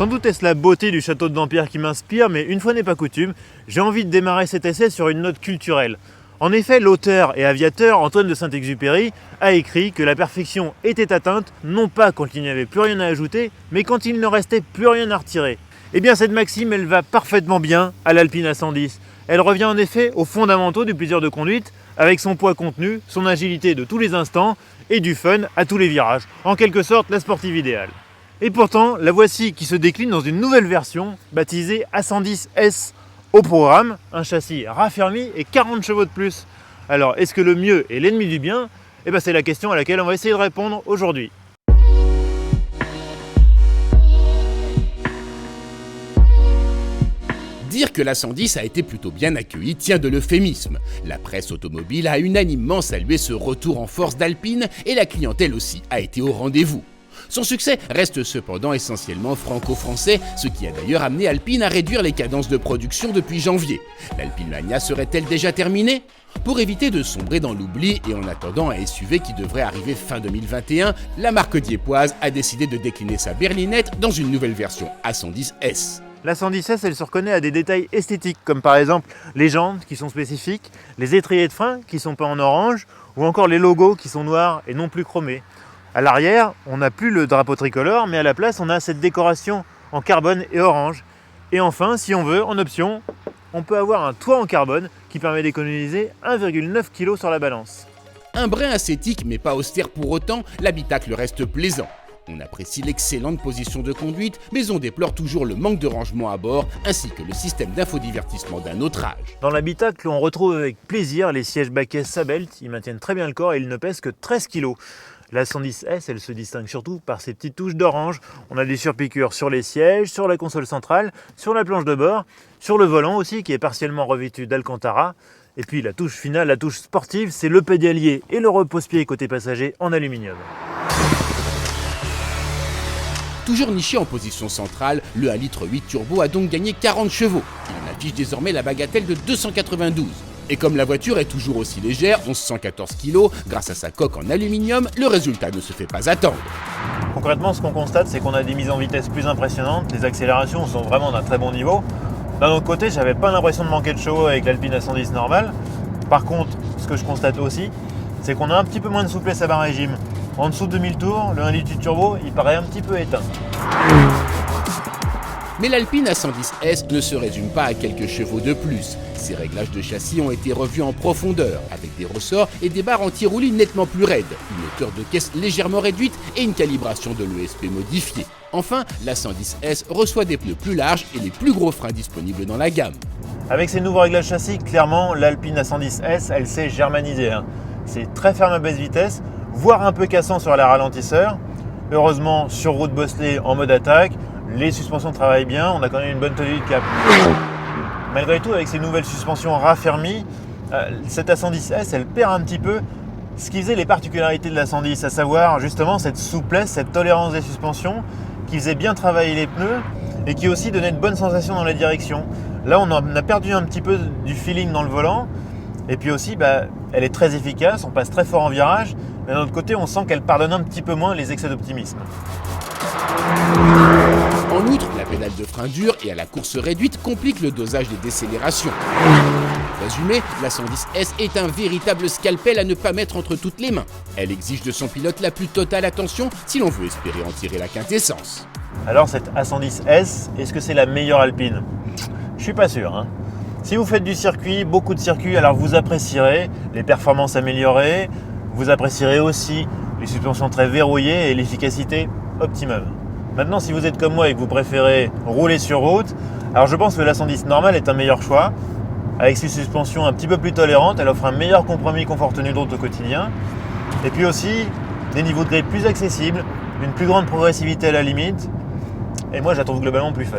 Sans doute est-ce la beauté du château de Dampierre qui m'inspire, mais une fois n'est pas coutume, j'ai envie de démarrer cet essai sur une note culturelle. En effet, l'auteur et aviateur Antoine de Saint-Exupéry a écrit que la perfection était atteinte, non pas quand il n'y avait plus rien à ajouter, mais quand il ne restait plus rien à retirer. Eh bien cette maxime, elle va parfaitement bien à l'Alpine A110. Elle revient en effet aux fondamentaux du plaisir de conduite, avec son poids contenu, son agilité de tous les instants et du fun à tous les virages. En quelque sorte, la sportive idéale. Et pourtant, la voici qui se décline dans une nouvelle version, baptisée A110S. Au programme, un châssis raffermi et 40 chevaux de plus. Alors, est-ce que le mieux est l'ennemi du bien ? Eh bien, c'est la question à laquelle on va essayer de répondre aujourd'hui. Dire que l'A110 a été plutôt bien accueilli tient de l'euphémisme. La presse automobile a unanimement salué ce retour en force d'Alpine et la clientèle aussi a été au rendez-vous. Son succès reste cependant essentiellement franco-français, ce qui a d'ailleurs amené Alpine à réduire les cadences de production depuis janvier. L'Alpine Mania serait-elle déjà terminée ? Pour éviter de sombrer dans l'oubli et en attendant un SUV qui devrait arriver fin 2021, la marque diepoise a décidé de décliner sa berlinette dans une nouvelle version A110S. La 110S, elle se reconnaît à des détails esthétiques, comme par exemple les jantes qui sont spécifiques, les étriers de frein qui sont peints en orange, ou encore les logos qui sont noirs et non plus chromés. À l'arrière, on n'a plus le drapeau tricolore, mais à la place, on a cette décoration en carbone et orange. Et enfin, si on veut, en option, on peut avoir un toit en carbone qui permet d'économiser 1,9 kg sur la balance. Un brin ascétique mais pas austère pour autant, l'habitacle reste plaisant. On apprécie l'excellente position de conduite, mais on déplore toujours le manque de rangement à bord, ainsi que le système d'infodivertissement d'un autre âge. Dans l'habitacle, on retrouve avec plaisir les sièges Baquet Sabelt, ils maintiennent très bien le corps et ils ne pèsent que 13 kg. La 110S, elle se distingue surtout par ses petites touches d'orange. On a des surpiqûres sur les sièges, sur la console centrale, sur la planche de bord, sur le volant aussi qui est partiellement revêtu d'Alcantara. Et puis la touche finale, la touche sportive, c'est le pédalier et le repose-pied côté passager en aluminium. Toujours niché en position centrale, le 1,8 litre turbo a donc gagné 40 chevaux. Il affiche désormais la bagatelle de 292. Et comme la voiture est toujours aussi légère, 1114 kg, grâce à sa coque en aluminium, le résultat ne se fait pas attendre. Concrètement, ce qu'on constate, c'est qu'on a des mises en vitesse plus impressionnantes, les accélérations sont vraiment d'un très bon niveau. D'un autre côté, j'avais pas l'impression de manquer de chevaux avec l'Alpine A110 normale. Par contre, ce que je constate aussi, c'est qu'on a un petit peu moins de souplesse à bas régime. En dessous de 2000 tours, le 1 litre turbo, il paraît un petit peu éteint. Mais l'Alpine A110S ne se résume pas à quelques chevaux de plus. Ses réglages de châssis ont été revus en profondeur, avec des ressorts et des barres anti-roulis nettement plus raides, une hauteur de caisse légèrement réduite et une calibration de l'ESP modifiée. Enfin, la 110S reçoit des pneus plus larges et les plus gros freins disponibles dans la gamme. Avec ces nouveaux réglages châssis, clairement, l'Alpine A110S, elle s'est germanisée. C'est très ferme à basse vitesse, voire un peu cassant sur les ralentisseurs. Heureusement, sur route bosselée en mode attaque, les suspensions travaillent bien, on a quand même une bonne tenue de cap. Malgré tout, avec ces nouvelles suspensions raffermies, cette A110S, elle perd un petit peu ce qui faisait les particularités de la 110, à savoir justement cette souplesse, cette tolérance des suspensions qui faisait bien travailler les pneus et qui aussi donnait de bonnes sensations dans la direction. Là, on a perdu un petit peu du feeling dans le volant et puis aussi, elle est très efficace, on passe très fort en virage, mais d'un autre côté, on sent qu'elle pardonne un petit peu moins les excès d'optimisme. En outre, la pédale de frein dur et à la course réduite complique le dosage des décélérations. Pour résumer, la 110S est un véritable scalpel à ne pas mettre entre toutes les mains. Elle exige de son pilote la plus totale attention si l'on veut espérer en tirer la quintessence. Alors cette A110S, est-ce que c'est la meilleure Alpine ? Je suis pas sûr. Si vous faites du circuit, beaucoup de circuits, alors vous apprécierez les performances améliorées, vous apprécierez aussi les suspensions très verrouillées et l'efficacité optimum. Maintenant, si vous êtes comme moi et que vous préférez rouler sur route, alors je pense que la 110 normale est un meilleur choix. Avec ses suspensions un petit peu plus tolérantes, elle offre un meilleur compromis confort-tenue de route au quotidien. Et puis aussi, des niveaux de grille plus accessibles, une plus grande progressivité à la limite. Et moi, je la trouve globalement plus fun.